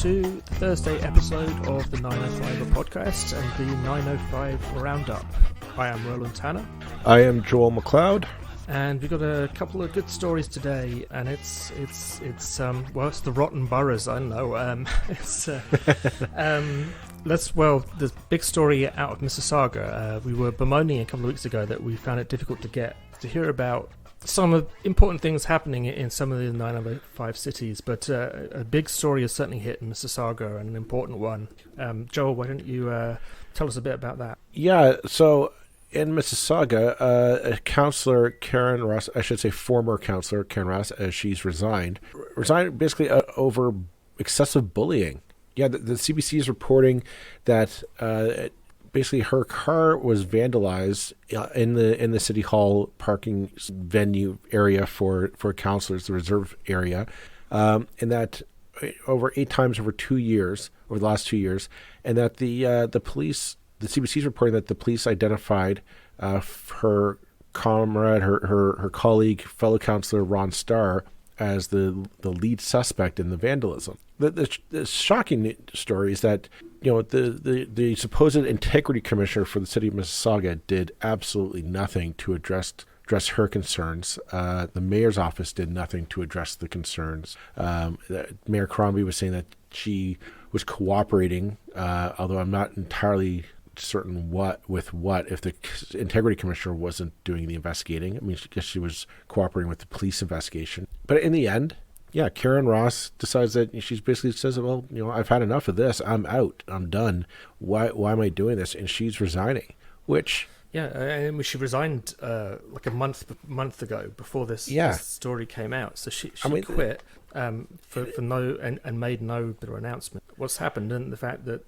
to the Thursday episode of the 905 podcast and the 905 Roundup. I am Roland Tanner. I am Joel McLeod. And we've got a couple of good stories today, and it's the rotten boroughs. I don't know. The big story out of Mississauga. We were bemoaning a couple of weeks ago that we found it difficult to hear about some of important things happening in some of the 905 cities, but a big story has certainly hit in Mississauga, and an important one. Joel, why don't you tell us a bit about that? Yeah, so in Mississauga, a councillor, Karen Ras, I should say former councillor Karen Ras, as she's resigned basically over excessive bullying. Yeah, the CBC is reporting that basically her car was vandalized in the city hall parking venue area for councillors, the reserve area, and that over 8 times over the last 2 years, and that the police. The CBC is reporting that the police identified her comrade, her colleague, fellow councillor Ron Starr as the lead suspect in the vandalism. The shocking story is that the supposed integrity commissioner for the city of Mississauga did absolutely nothing to address her concerns. The mayor's office did nothing to address the concerns. Mayor Crombie was saying that she was cooperating, although I'm not entirely certain if the integrity commissioner wasn't doing the investigating. I mean, I guess she was cooperating with the police investigation. But in the end, yeah, Karen Ras decides that she basically says, well, I've had enough of this. I'm out. I'm done. Why am I doing this? And she's resigning, which... Yeah, and she resigned like a month ago before this story came out. So she quit for no and made no better announcement. What's happened, and the fact that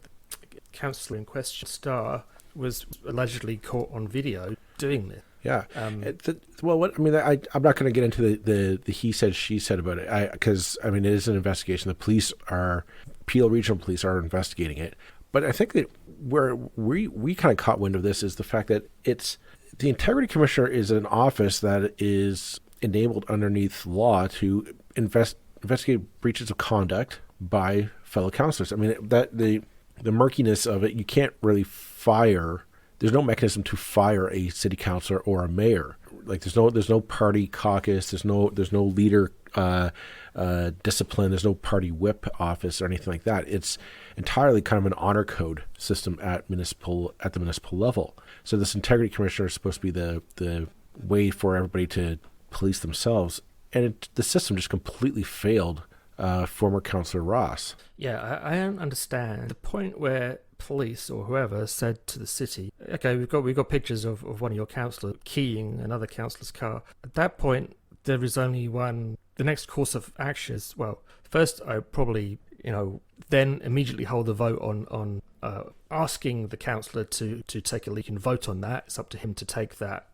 councillor in question, Starr, was allegedly caught on video doing this. Yeah. I'm not going to get into the he said, she said about it, because it is an investigation. The Peel Regional Police are investigating it. But I think that where we kind of caught wind of this is the fact that the Integrity Commissioner is an office that is enabled underneath law to investigate breaches of conduct by fellow councillors. I mean, that the murkiness of it, you can't really fire. There's no mechanism to fire a city councillor or a mayor. Like there's no party caucus. There's no leader discipline. There's no party whip office or anything like that. It's entirely kind of an honor code system at the municipal level. So this integrity commissioner is supposed to be the way for everybody to police themselves, and the system just completely failed former councillor Ross. Yeah, I don't understand the point where police or whoever said to the city, okay, we've got pictures of one of your councillors keying another councillor's car. At that point, there is only one. The next course of action is, well, first I probably then immediately hold a vote on asking the councillor to take a lead and vote on that. It's up to him to take that.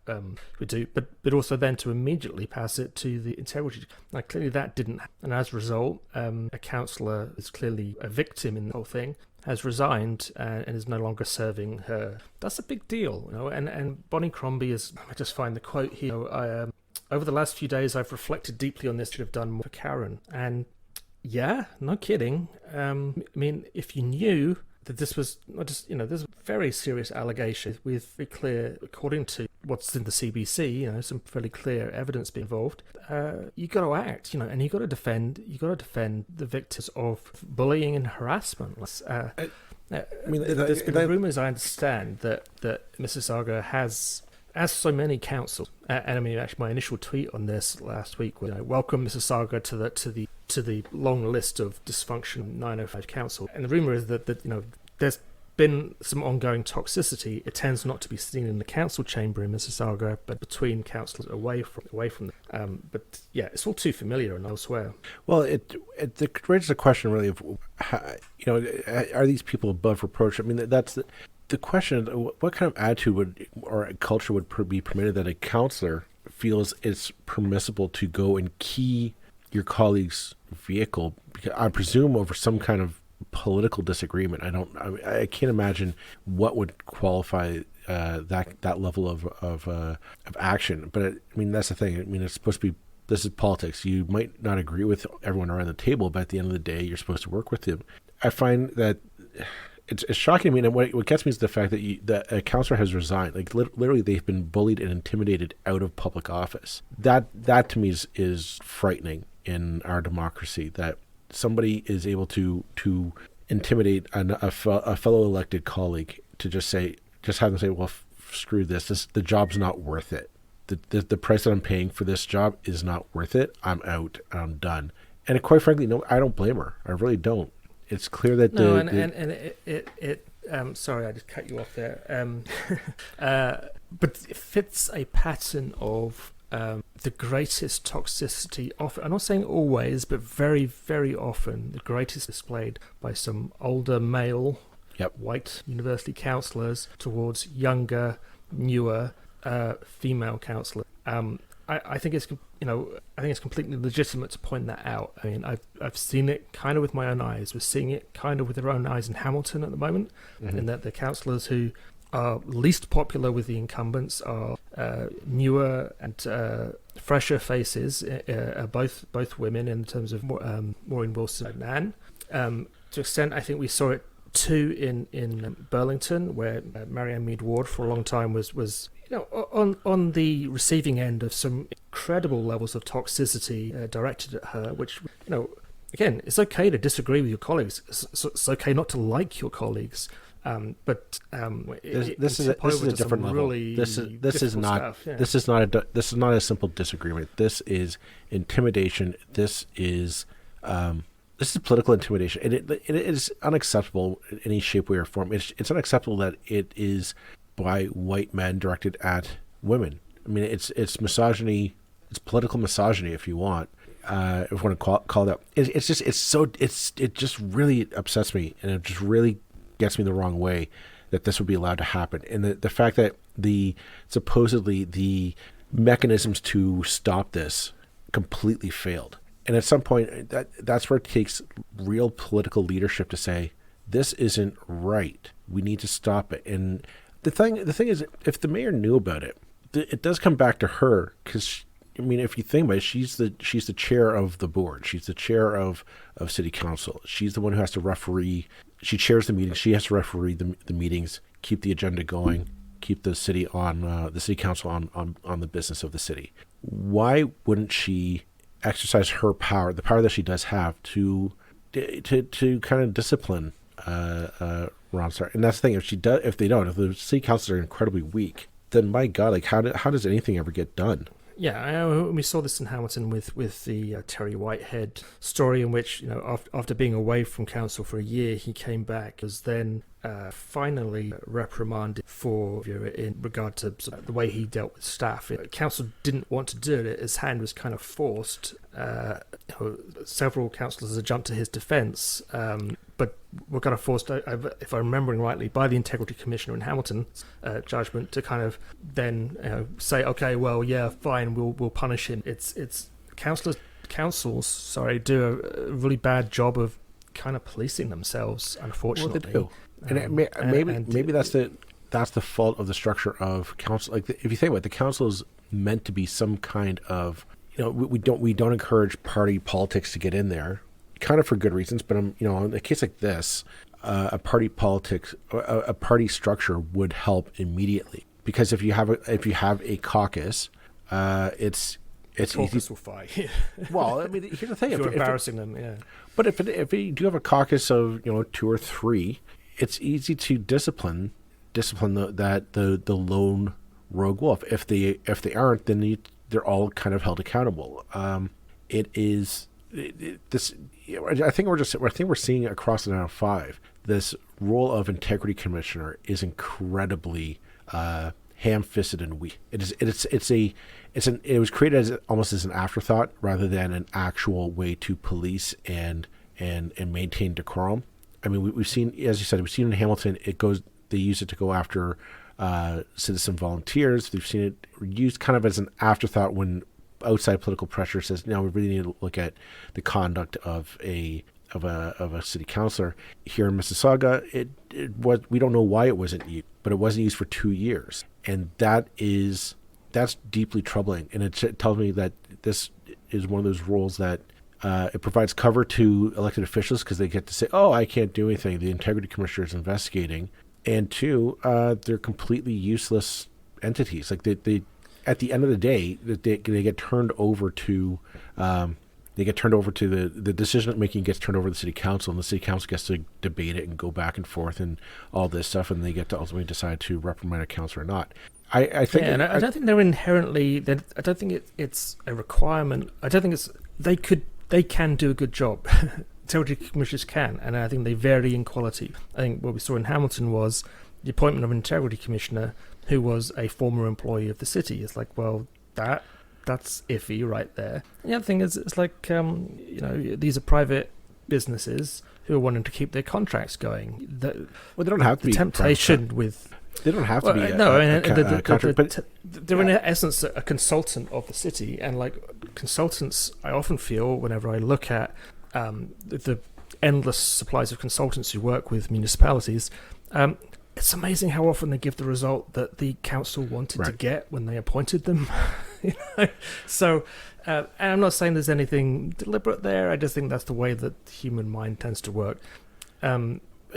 We do, but also then to immediately pass it to the integrity. Now, clearly that didn't happen, and as a result, a councillor is clearly a victim in the whole thing, has resigned and is no longer serving her. That's a big deal, And Bonnie Crombie is. I just find the quote here. Over the last few days, I've reflected deeply on this. Should have done more for Karen. And yeah, no kidding. If you knew that this was not just, there's a very serious allegation with very clear, according to what's in the CBC, some fairly clear evidence being involved. You got to act, and you got to defend the victims of bullying and harassment. There's been rumours, I understand, that Mississauga has, as so many councils, and actually my initial tweet on this last week was, welcome Mississauga to the long list of dysfunction 905 council. And the rumour is that there's been some ongoing toxicity. It tends not to be seen in the council chamber in Mississauga, but between councillors away from them. But yeah, it's all too familiar and elsewhere. Well, it raises a question really of, are these people above reproach? I mean, that's the question. What kind of attitude or culture would be permitted that a councillor feels it's permissible to go and key your colleague's vehicle? Because I presume over some kind of political disagreement. I can't imagine what would qualify that level of action. But that's the thing. It's supposed to be. This is politics. You might not agree with everyone around the table, but at the end of the day, you're supposed to work with them. I find that it's shocking to me, and what gets me is the fact that a councillor has resigned. Like literally, they've been bullied and intimidated out of public office. That to me is frightening in our democracy. That somebody is able to intimidate a fellow elected colleague to just have them say, well, screw this. The job's not worth it. The price that I'm paying for this job is not worth it. I'm out. I'm done. And quite frankly, no, I don't blame her. I really don't. It's clear that sorry, I just cut you off there. But it fits a pattern of the greatest toxicity. Often, I'm not saying always, but very, very often, the greatest displayed by some older male, white university councillors towards younger, newer female councillors. I think it's completely legitimate to point that out. I mean, I've seen it kind of with my own eyes. We're seeing it kind of with our own eyes in Hamilton at the moment, in that the councillors who are least popular with the incumbents are newer and fresher faces, both women in terms of Maureen Wilson and Anne. To extent, I think we saw it too in Burlington, where Marianne Mead Ward for a long time was on the receiving end of some incredible levels of toxicity directed at her, which, again, it's okay to disagree with your colleagues. It's okay not to like your colleagues. But this is a different level. Really this is not stuff, yeah. this is not a simple disagreement. This is intimidation. This is political intimidation, and it is unacceptable in any shape, way, or form. It's unacceptable that it is by white men directed at women. I mean, it's misogyny. It's political misogyny, if you want. If you want to call it that. It just really upsets me, and it just really gets me the wrong way that this would be allowed to happen. And the fact that supposedly the mechanisms to stop this completely failed. And at some point, that's where it takes real political leadership to say, this isn't right. We need to stop it. And the thing is, if the mayor knew about it, it does come back to her, because I mean, if you think about it, she's the chair of the board. She's the chair of city council. She's the one who has to referee. She chairs the meetings. She has to referee the meetings, keep the agenda going, keep the city on the city council on the business of the city. Why wouldn't she exercise her power, the power that she does have, to kind of discipline Ron Starr? And that's the thing. If the city councils are incredibly weak, then my God, like how does anything ever get done? Yeah, we saw this in Hamilton with the Terry Whitehead story, in which, after being away from council for a year, he came back, was then finally reprimanded for in regard to the way he dealt with staff. Council didn't want to do it; his hand was kind of forced. Several councillors had jumped to his defence, but were kind of forced, if I'm remembering rightly, by the Integrity Commissioner in Hamilton's judgment to kind of then say, okay, well, yeah, fine, we'll punish him. It's councils do a really bad job of kind of policing themselves, unfortunately. Well, they do. Maybe that's the fault of the structure of council. Like, if you think about it, the council is meant to be some kind of, we don't encourage party politics to get in there, kind of for good reasons. But in a case like this, a party structure would help immediately, because if you have a caucus, it's caucus easy. Will fight. Well, I mean, here's the thing: if you're embarrassing them, yeah. But if you do have a caucus of 2 or 3, it's easy to discipline the lone rogue wolf. If they aren't, then they're all kind of held accountable. I think we're seeing across the 905, this role of integrity commissioner is incredibly ham-fisted and weak. It was created almost as an afterthought rather than an actual way to police and maintain decorum. I mean, we've seen, as you said, in Hamilton, they use it to go after citizen volunteers. We've seen it used kind of as an afterthought when outside political pressure says, "No, we really need to look at the conduct of a city councillor." Here in Mississauga, we don't know why it wasn't used, but it wasn't used for 2 years, and that's deeply troubling. And it tells me that this is one of those roles that It provides cover to elected officials because they get to say, "Oh, I can't do anything. The integrity commissioner is investigating." And two, they're completely useless entities. Like they at the end of the day, they get turned over to. They get turned over to the decision making gets turned over to the city council, and the city council gets to debate it and go back and forth and all this stuff, and they get to ultimately decide to reprimand a councilor or not. I think, and I don't think they're inherently. I don't think it's a requirement. I don't think it's they can do a good job. Integrity commissioners can, and I think they vary in quality. I think what we saw in Hamilton was the appointment of an integrity commissioner who was a former employee of the city. It's like, well, that's iffy right there. And the other thing is, it's like, these are private businesses who are wanting to keep their contracts going. Well, they don't have to be temptation private. With. They don't have to be. Contract, but they're in essence a consultant of the city, and like consultants, I often feel whenever I look at the endless supplies of consultants who work with municipalities. It's amazing how often they give the result that the council wanted to get when they appointed them. So, and I'm not saying there's anything deliberate there. I just think that's the way that the human mind tends to work.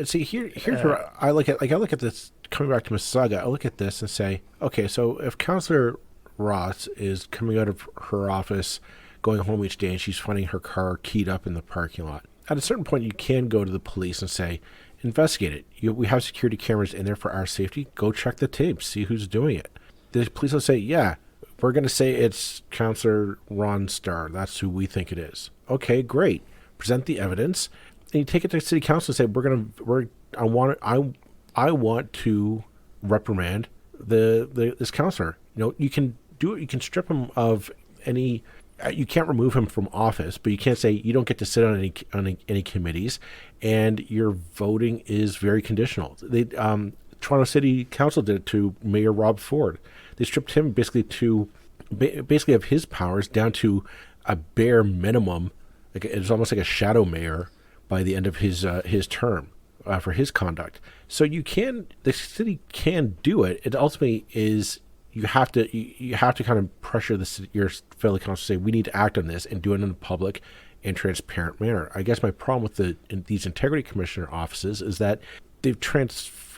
See, here's where I look at. Like, I look at this coming back to Mississauga. I look at this and say, okay, so if Councillor Ras is coming out of her office, going home each day, and she's finding her car keyed up in the parking lot, at a certain point, you can go to the police and say, investigate it. We have security cameras in there for our safety. Go check the tapes, see who's doing it. The police will say, yeah, we're going to say it's Councillor Ron Starr. That's who we think it is. Okay, great. Present the evidence, and you take it to city council and say, I want to reprimand this councillor. You can do it. You can strip him of any. You can't remove him from office, but you can't say you don't get to sit on any committees, and your voting is very conditional. Toronto City Council did it to Mayor Rob Ford. They stripped him basically of his powers down to a bare minimum. Like, it's almost like a shadow mayor by the end of his term for his conduct. So the city can do it. It ultimately is. You have to kind of pressure your fellow council to say, we need to act on this and do it in a public and transparent manner. I guess my problem with these integrity commissioner offices is that they've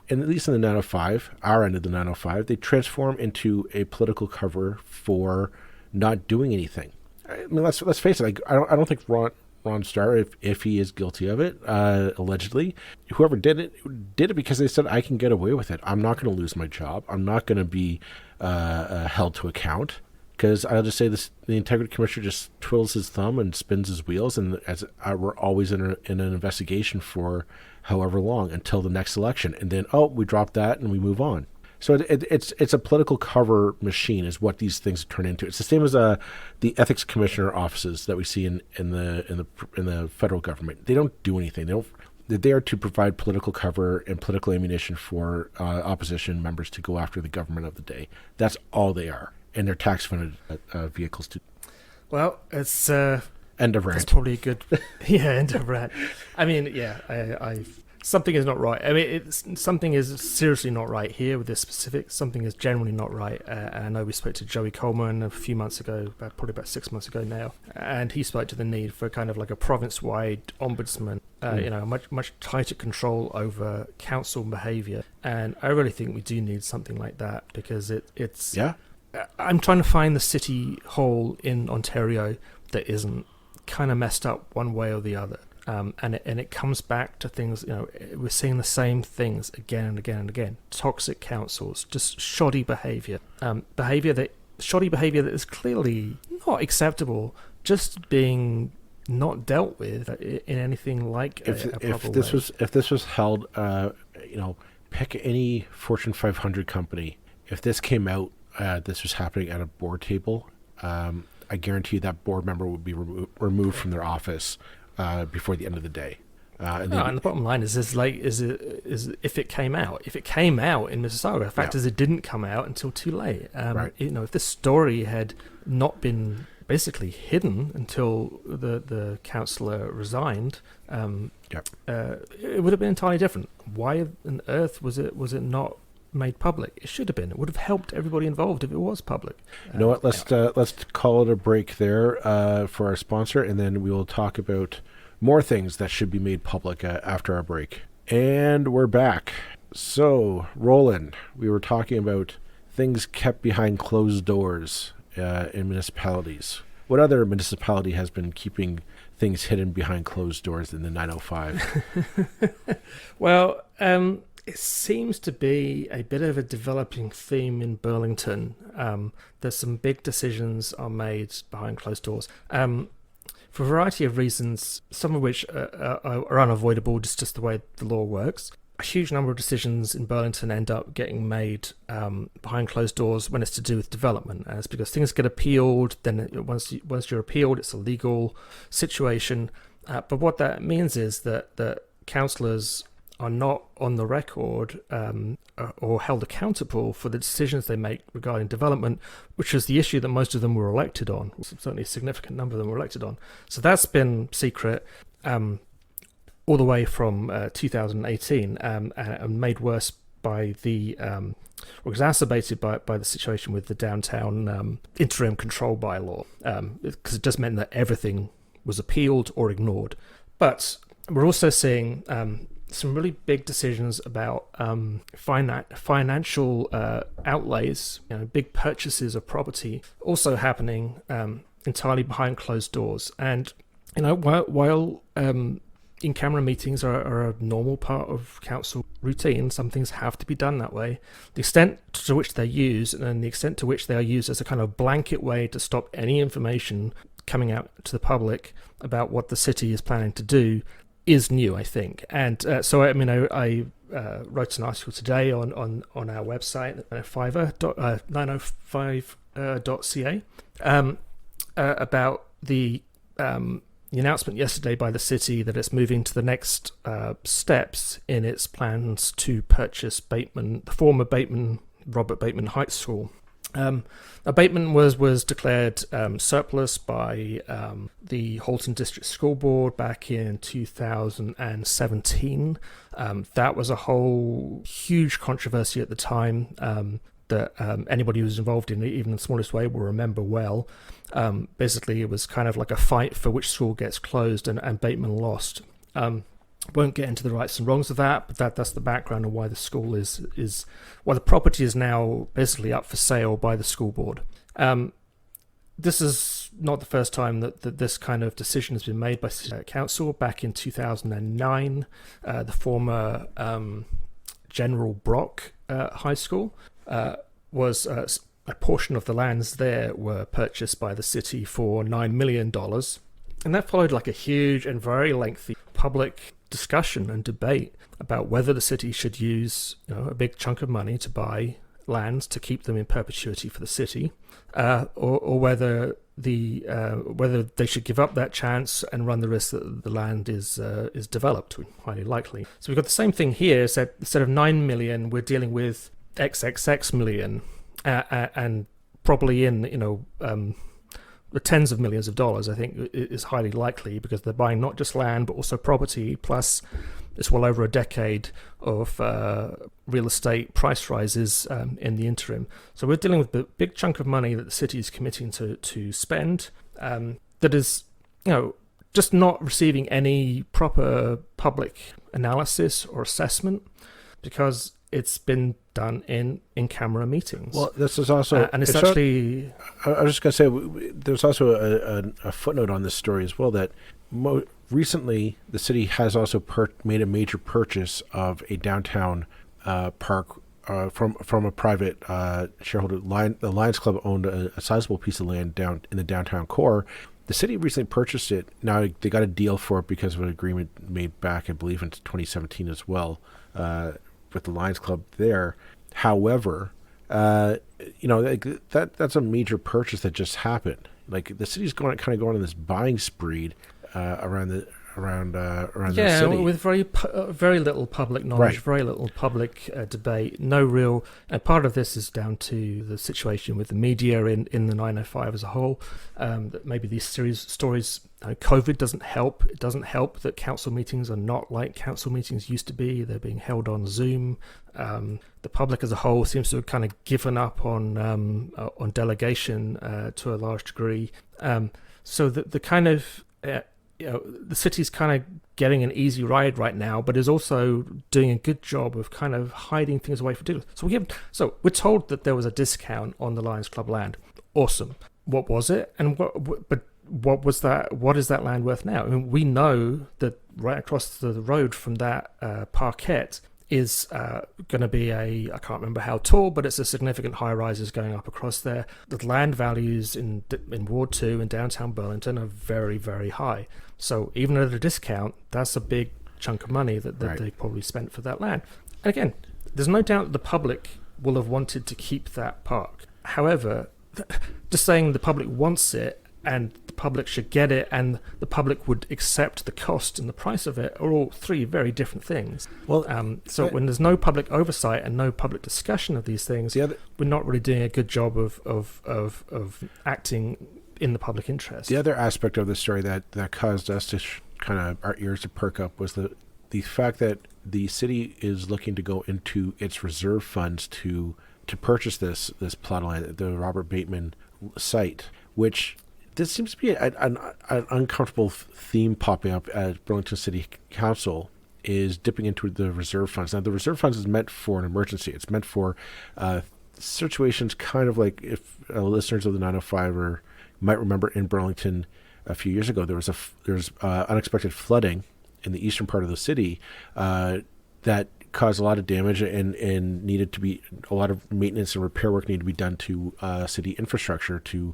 and at least in the 905, our end of the 905, they transform into a political cover for not doing anything. I mean, let's face it. I don't think Ron Starr, if he is guilty of it, allegedly, whoever did it because they said, I can get away with it. I'm not going to lose my job. I'm not going to be held to account, because I'll just say this: the integrity commissioner just twiddles his thumb and spins his wheels, and we're always in an investigation for however long until the next election, and then we drop that and we move on. So it's a political cover machine, is what these things turn into. It's the same as the ethics commissioner offices that we see in the federal government. They don't do anything. They're there to provide political cover and political ammunition for opposition members to go after the government of the day. That's all they are, and they're tax-funded vehicles too. Well, it's end of rant. That's probably a good end of rant. I mean, something is not right. I mean, something is seriously not right here with this specific. Something is generally not right. And I know we spoke to Joey Coleman a few months ago, probably about 6 months ago now, and he spoke to the need for kind of like a province-wide ombudsman, much tighter control over council behaviour. And I really think we do need something like that, because it's. Yeah. I'm trying to find the city hall in Ontario that isn't kind of messed up one way or the other. And it comes back to things, we're seeing the same things again and again and again. Toxic councils, just shoddy behaviour. Shoddy behaviour that is clearly not acceptable, just being not dealt with in anything like a proper way. If this was held, pick any Fortune 500 company. If this came out, this was happening at a board table, I guarantee you that board member would be removed from their office before the end of the day. And the bottom line is if it came out in Mississauga, the fact is it didn't come out until too late. Right. If this story had not been basically hidden until the councillor resigned, it would have been entirely different. Why on earth was it not made public. It should have been. It would have helped everybody involved if it was public. You know what? Let's call it a break there for our sponsor, and then we will talk about more things that should be made public after our break. And we're back. So, Roland, we were talking about things kept behind closed doors in municipalities. What other municipality has been keeping things hidden behind closed doors in the 905? Well, it seems to be a bit of a developing theme in Burlington. There's some big decisions are made behind closed doors. For a variety of reasons, some of which are unavoidable, just the way the law works. A huge number of decisions in Burlington end up getting made behind closed doors when it's to do with development. And it's because things get appealed, then once you're appealed, it's a legal situation. But what that means is that councillors are not on the record or held accountable for the decisions they make regarding development, which is the issue that most of them were elected on. Certainly a significant number of them were elected on. So that's been secret all the way from 2018 and made worse by or exacerbated by the situation with the downtown interim control bylaw, because it just meant that everything was appealed or ignored. But we're also seeing some really big decisions about financial outlays, big purchases of property, also happening entirely behind closed doors. And while in-camera meetings are a normal part of council routine, some things have to be done that way. The extent to which they're used and the extent to which they are used as a kind of blanket way to stop any information coming out to the public about what the city is planning to do is new, I think. And so I wrote an article today on our website, 905.ca, about the announcement yesterday by the city that it's moving to the next steps in its plans to purchase the former Robert Bateman High School. Bateman was declared surplus by the Halton District School Board back in 2017. That was a whole huge controversy at the time that anybody who was involved in it, even in the smallest way, will remember well. Basically, it was kind of like a fight for which school gets closed, and Bateman lost. Won't get into the rights and wrongs of that, but that's the background of why the school is why the property is now basically up for sale by the school board. This is not the first time that this kind of decision has been made by City Council. Back in 2009, the former General Brock High School was a portion of the lands there were purchased by the city for $9 million. And that followed like a huge and very lengthy public discussion and debate about whether the city should use a big chunk of money to buy lands to keep them in perpetuity for the city, or whether they should give up that chance and run the risk that the land is developed, highly likely. So we've got the same thing here, is that instead of 9 million, we're dealing with XXX million, and probably in the tens of millions of dollars, I think, is highly likely, because they're buying not just land but also property, plus it's well over a decade of real estate price rises in the interim. So we're dealing with the big chunk of money that the city is committing to spend, that is, just not receiving any proper public analysis or assessment, because it's been done in camera meetings. Well, this is also, and it's actually. I was just going to say, there's also a footnote on this story as well, that recently the city has also made a major purchase of a downtown park from a private shareholder. The Lions Club owned a sizable piece of land down in the downtown core. The city recently purchased it. Now they got a deal for it because of an agreement made back, I believe, in 2017 as well, with the Lions Club there. However, that's a major purchase that just happened. Like, the city's going on this buying spree around the Yeah, city. with very little public knowledge, Right. very little public debate, no real. And part of this is down to the situation with the media in the 905 as a whole. That maybe these stories, COVID doesn't help. It doesn't help that council meetings are not like council meetings used to be. They're being held on Zoom. The public as a whole seems to have kind of given up on delegation to a large degree. So the kind of the city's kind of getting an easy ride right now, but is also doing a good job of kind of hiding things away from dealers. So we're told that there was a discount on the Lions Club land. Awesome. What was it? And what was that? What is that land worth now? I mean, we know that right across the road from that parquet is going to be I can't remember how tall, but it's a significant high-rises going up across there. The land values in Ward 2 in downtown Burlington are very, very high. So even at a discount, that's a big chunk of money that Right. they probably spent for that land. And again, there's no doubt that the public will have wanted to keep that park. However, just saying the public wants it and the public should get it and the public would accept the cost and the price of it are all three very different things. Well, When there's no public oversight and no public discussion of these things, we're not really doing a good job of acting in the public interest. the other aspect of the story that caused us to kind of our ears to perk up was the fact that the city is looking to go into its reserve funds to purchase this plot of land, the Robert Bateman site, which this seems to be an uncomfortable theme popping up at Burlington City Council, is dipping into the reserve funds. Now, the reserve funds is meant for an emergency. It's meant for situations kind of like if listeners of the 905 might remember in Burlington a few years ago, there was unexpected flooding in the eastern part of the city that caused a lot of damage and needed to be a lot of maintenance and repair work needed to be done to city infrastructure to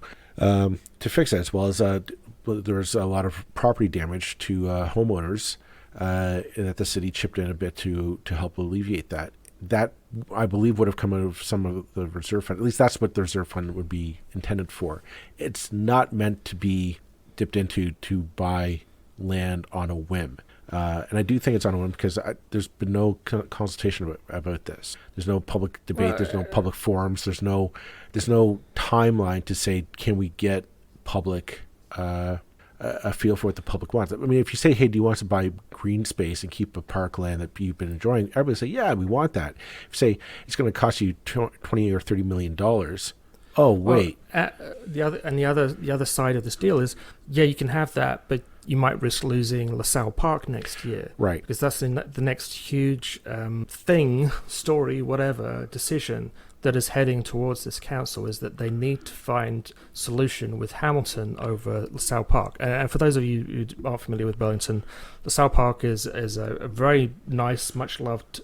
fix that, as well as there was a lot of property damage to homeowners and that the city chipped in a bit to help alleviate that. That, I believe, would have come out of some of the reserve fund. At least that's what the reserve fund would be intended for. It's not meant to be dipped into to buy land on a whim. And I do think it's on a whim because there's been no consultation about this. There's no public debate. There's no public forums. There's no timeline to say, can we get public a feel for what the public wants. I mean, if you say, hey, do you want to buy green space and keep a parkland that you've been enjoying? Everybody say, yeah, we want that. If you say it's going to cost you $20 or $30 million, oh, wait. The other side of this deal is, yeah, you can have that, but you might risk losing LaSalle Park next year. Right. Because that's the next huge decision that is heading towards this council, is that they need to find solution with Hamilton over LaSalle Park. And for those of you who aren't familiar with Burlington, LaSalle Park is a very nice, much-loved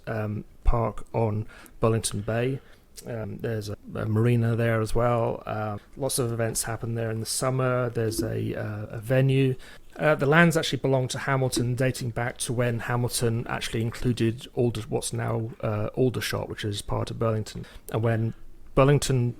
park on Burlington Bay. There's a marina there as well. Lots of events happen there in the summer. There's a venue. The lands actually belong to Hamilton, dating back to when Hamilton actually included what's now Aldershot, which is part of Burlington. And when Burlington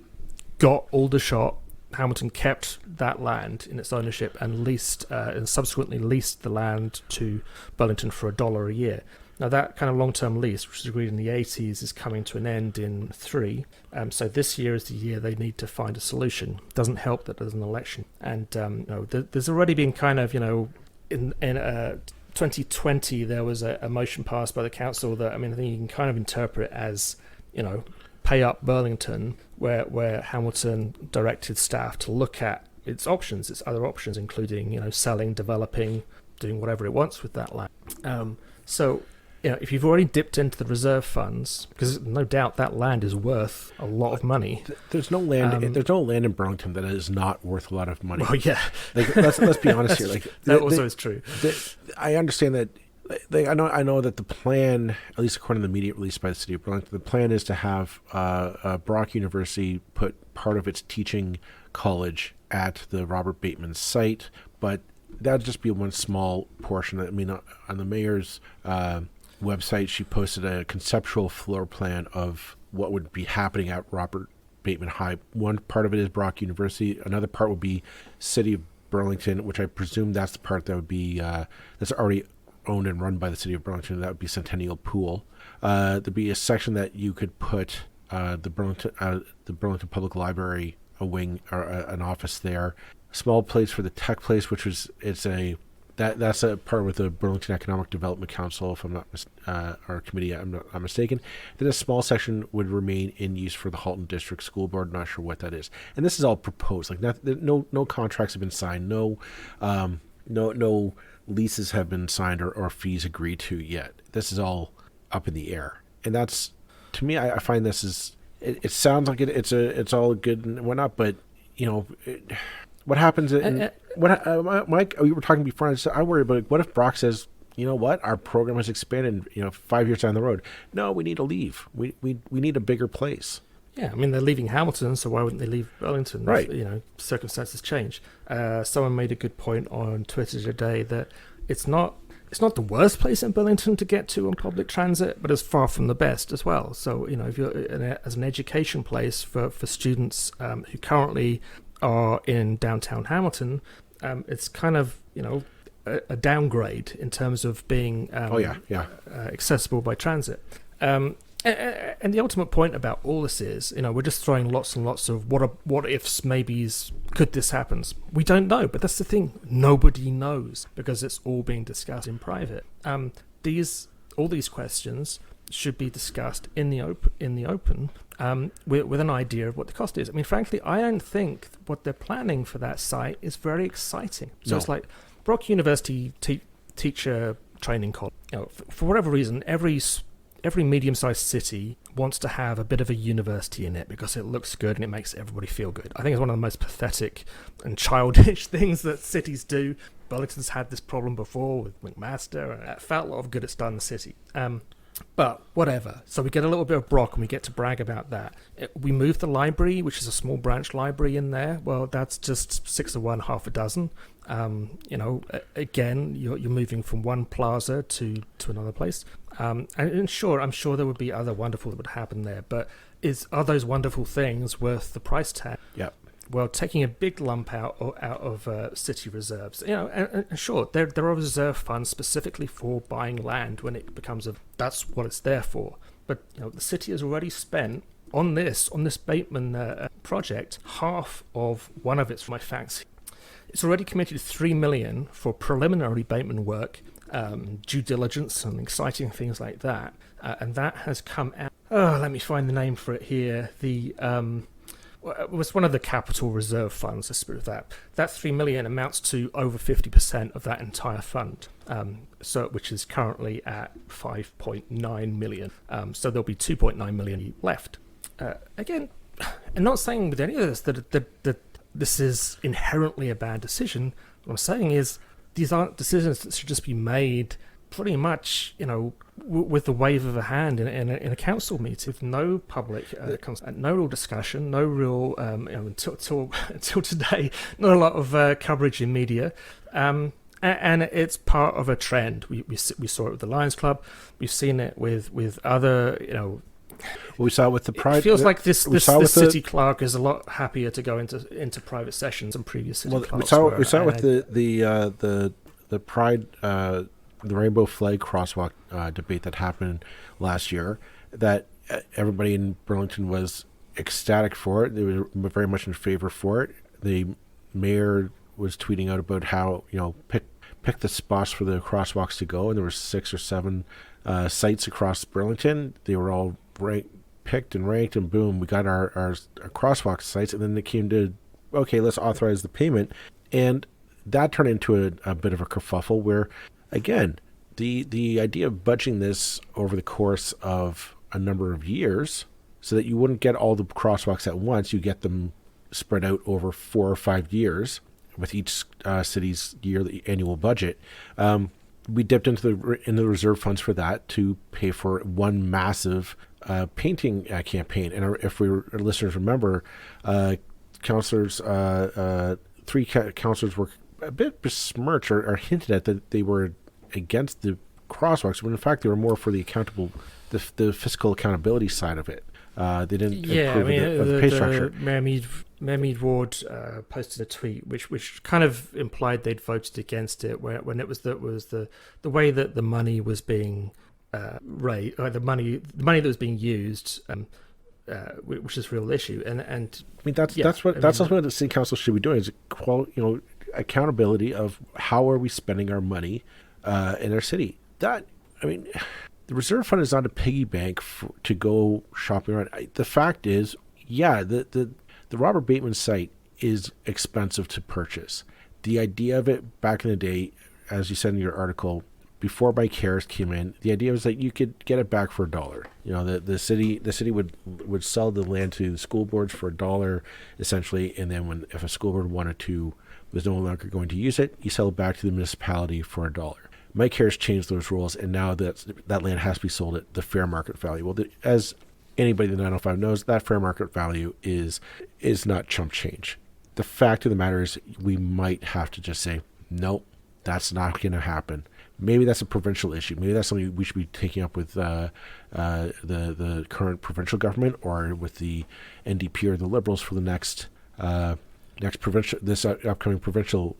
got Aldershot, Hamilton kept that land in its ownership and subsequently leased the land to Burlington for $1 a year. Now, that kind of long-term lease, which was agreed in the 80s, is coming to an end in 3. So this year is the year they need to find a solution. It doesn't help that there's an election. And there's already been kind of, in 2020, there was a motion passed by the council that, I think you can kind of interpret as, pay up Burlington, where Hamilton directed staff to look at its other options, including, selling, developing, doing whatever it wants with that land. If you've already dipped into the reserve funds, because no doubt that land is worth a lot of money. There's no land. There's no land in Burlington that is not worth a lot of money. Well, yeah. Let's be honest here. That also is true. I understand that. I know that the plan, at least according to the media released by the city of Burlington, the plan is to have Brock University put part of its teaching college at the Robert Bateman site, but that would just be one small portion. On the mayor's website, she posted a conceptual floor plan of what would be happening at Robert Bateman High. One part of it is Brock University. Another part would be City of Burlington, which I presume that's the part that would be that's already owned and run by the city of Burlington. That would be Centennial Pool. There'd be a section that you could put the Burlington Public Library, a wing or an office there. Small place for the tech place, which was that's a part with the Burlington Economic Development Council, if I'm not or committee, I'm not mistaken. Then a small section would remain in use for the Halton District School Board. Not sure what that is. And this is all proposed. Like no contracts have been signed. No leases have been signed or fees agreed to yet. This is all up in the air. And that's, to me, I find this is. It sounds like it's all good and whatnot, but what happens? Mike, we were talking before. I worry about what if Brock says, you know what, our program has expanded. 5 years down the road. No, we need to leave. We need a bigger place. Yeah, I mean they're leaving Hamilton, so why wouldn't they leave Burlington? Right. Circumstances change. Someone made a good point on Twitter today that it's not the worst place in Burlington to get to on public transit, but it's far from the best as well. So, if you're as an education place for students who currently are in downtown Hamilton, it's kind of, a downgrade in terms of being accessible by transit. And the ultimate point about all this is, we're just throwing lots and lots of what ifs, maybes, could this happen? We don't know, but that's the thing. Nobody knows because it's all being discussed in private. All these questions should be discussed in the open with an idea of what the cost is. I mean, frankly, I don't think what they're planning for that site is very exciting. So It's like Brock University teacher training college. For whatever reason, every medium-sized city wants to have a bit of a university in it because it looks good and it makes everybody feel good. I think it's one of the most pathetic and childish things that cities do. Burlington's had this problem before with McMaster, and it felt a lot of good it's done in the city. But whatever. So we get a little bit of Brock and we get to brag about that. We move the library, which is a small branch library in there. Well, that's just 6 of one, half a dozen. Again, you're moving from one plaza to another place. And sure, I'm sure there would be other wonderful that would happen there. But are those wonderful things worth the price tag? Yeah. Well, taking a big lump out of city reserves, and sure, there are reserve funds specifically for buying land when it becomes that's what it's there for. But the city has already spent on this Bateman project half of one of its facts. It's already committed $3 million for preliminary Bateman work, due diligence and exciting things like that, and that has come out. Let me find the name for it here. It was one of the capital reserve funds, let's put that. That $3 million amounts to over 50% of that entire fund, which is currently at $5.9 million. So there'll be $2.9 million left. Again, I'm not saying with any of this that this is inherently a bad decision. What I'm saying is these aren't decisions that should just be made pretty much, with the wave of a hand in a council meeting, with no public, no real discussion, no real, until today, not a lot of coverage in media, and it's part of a trend. We saw it with the Lions Club, we've seen it with other, we saw it with the pride. It feels like this city clerk is a lot happier to go into private sessions than previous city clerks. We saw it with the pride. The rainbow flag crosswalk debate that happened last year, that everybody in Burlington was ecstatic for it. They were very much in favor for it. The mayor was tweeting out about how, pick the spots for the crosswalks to go, and there were 6 or 7 sites across Burlington. They were all picked and ranked, and boom, we got our crosswalk sites. And then it came to, okay, let's authorize the payment, and that turned into a bit of a kerfuffle where, again, the idea of budgeting this over the course of a number of years so that you wouldn't get all the crosswalks at once, you get them spread out over 4 or 5 years with each city's yearly annual budget. We dipped into the reserve funds for that to pay for one massive painting campaign. And if our listeners remember, councillors, 3 councillors were a bit besmirched or hinted at that they were against the crosswalks, when in fact they were more for the fiscal accountability side of it. They didn't approve of the pay structure. Mayor Mead Ward posted a tweet which kind of implied they'd voted against it when it was the way that the money was being raised, or the money that was being used, which is a real issue. And I mean that's what the city council should be doing, is accountability of how are we spending our money in our city. The reserve fund is not a piggy bank to go shopping around. The fact is, the Robert Bateman site is expensive to purchase. The idea of it back in the day, as you said in your article, before Mike Harris came in, the idea was that you could get it back for $1. The city would sell the land to the school boards for $1 essentially, and then if a school board was no longer going to use it, you sell it back to the municipality for $1. Mike Harris changed those rules, and now that land has to be sold at the fair market value. Well, as anybody in the 905 knows, that fair market value is not chump change. The fact of the matter is, we might have to just say, nope, that's not going to happen. Maybe that's a provincial issue. Maybe that's something we should be taking up with the current provincial government, or with the NDP or the Liberals for the next upcoming provincial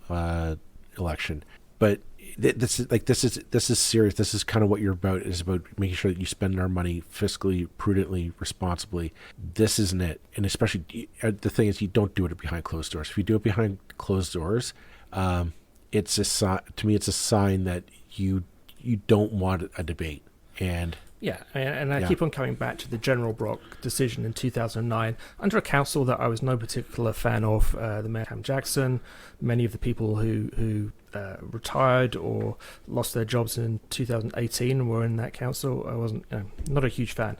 election. But this is serious. This is kind of what you're about. Is about making sure that you spend our money fiscally, prudently, responsibly. This isn't it. And especially, the thing is, you don't do it behind closed doors. If you do it behind closed doors, it's to me, it's a sign that you don't want a debate. And I keep on coming back to the General Brock decision in 2009 under a council that I was no particular fan of, the Mayor Cam Jackson. Many of the people who retired or lost their jobs in 2018 were in that council. I wasn't not a huge fan.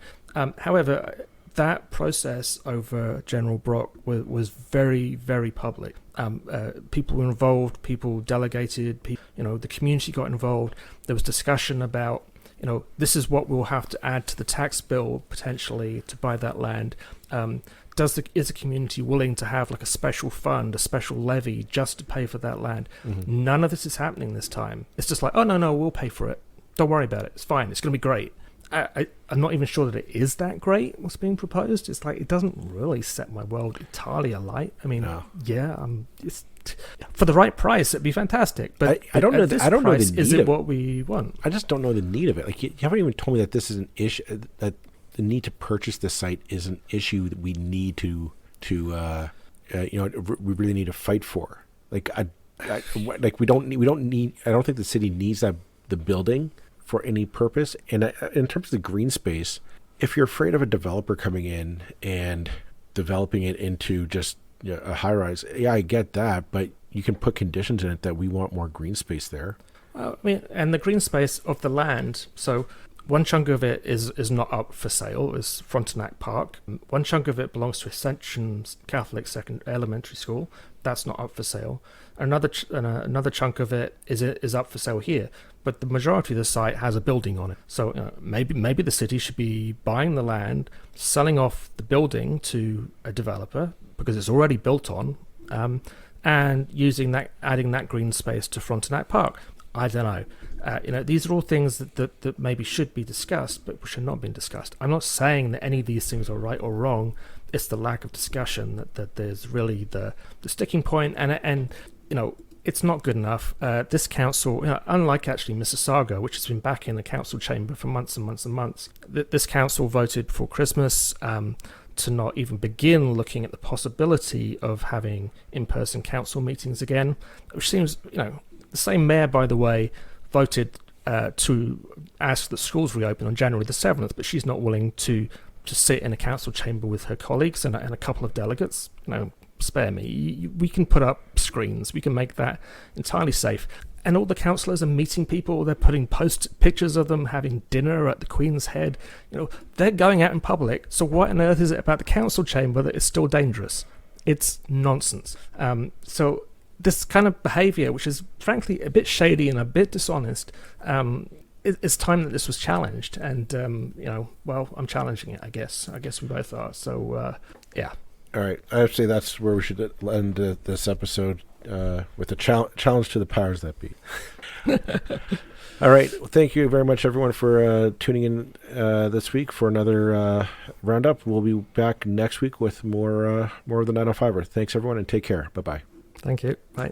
However, that process over General Brock was very, very public. People were involved, people delegated, the community got involved. There was discussion about, this is what we'll have to add to the tax bill potentially to buy that land. Is the community willing to have like a special fund, a special levy just to pay for that land? Mm-hmm. None of this is happening this time. It's just like, oh, no, we'll pay for it. Don't worry about it. It's fine. It's going to be great. I'm not even sure that it is that great, what's being proposed. It's like, it doesn't really set my world entirely alight. I mean, it's, for the right price, it'd be fantastic. But I don't know. I don't know the need is it what we want? I just don't know the need of it. Like, you haven't even told me that this is an issue. That the need to purchase this site is an issue that we need to we really need to fight for. Like, we don't need. I don't think the city needs the building for any purpose. And in terms of the green space, if you're afraid of a developer coming in and developing it into just a high rise, I get that, but you can put conditions in it that we want more green space there. And the green space of the land, so one chunk of it is not up for sale, is Frontenac Park. One chunk of it belongs to Ascension Catholic Elementary School. That's not up for sale. Another chunk of it is up for sale here, but the majority of the site has a building on it. So maybe the city should be buying the land, selling off the building to a developer because it's already built on, and adding that green space to Frontenac Park. I don't know. These are all things that maybe should be discussed, but which are not being discussed. I'm not saying that any of these things are right or wrong. It's the lack of discussion that there's really the sticking point, and it's not good enough. This council, unlike actually Mississauga, which has been back in the council chamber for months and months and months, this council voted before Christmas to not even begin looking at the possibility of having in-person council meetings again, which seems, the same mayor, by the way, voted to ask that schools reopen on January the 7th, but she's not willing to sit in a council chamber with her colleagues and a couple of delegates. Spare me. We can put up screens. We can make that entirely safe. And all the councillors are meeting people. They're putting pictures of them having dinner at the Queen's Head. They're going out in public. So what on earth is it about the council chamber that is still dangerous? It's nonsense. So this kind of behaviour, which is frankly a bit shady and a bit dishonest, it's time that this was challenged. And, I'm challenging it, I guess. I guess we both are. So, yeah. All right. I would say that's where we should end this episode. with a challenge to the powers that be. All right. Well, thank you very much, everyone, for tuning in this week for another roundup. We'll be back next week with more of the 905er. Thanks, everyone, and take care. Bye-bye. Thank you. Bye.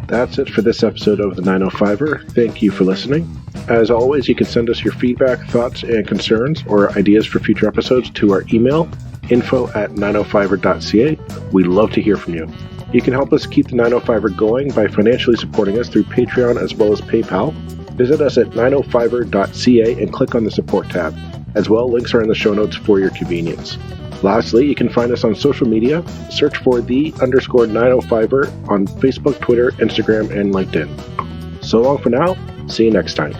That's it for this episode of the 905er. Thank you for listening. As always, you can send us your feedback, thoughts, and concerns or ideas for future episodes to our email, info@905er.ca. We love to hear from you. You can help us keep the 905er going by financially supporting us through Patreon as well as PayPal. Visit us at 905er.ca and click on the support tab. As well, links are in the show notes for your convenience. Lastly, you can find us on social media. Search for _905er on Facebook, Twitter, Instagram, and LinkedIn. So long for now. See you next time.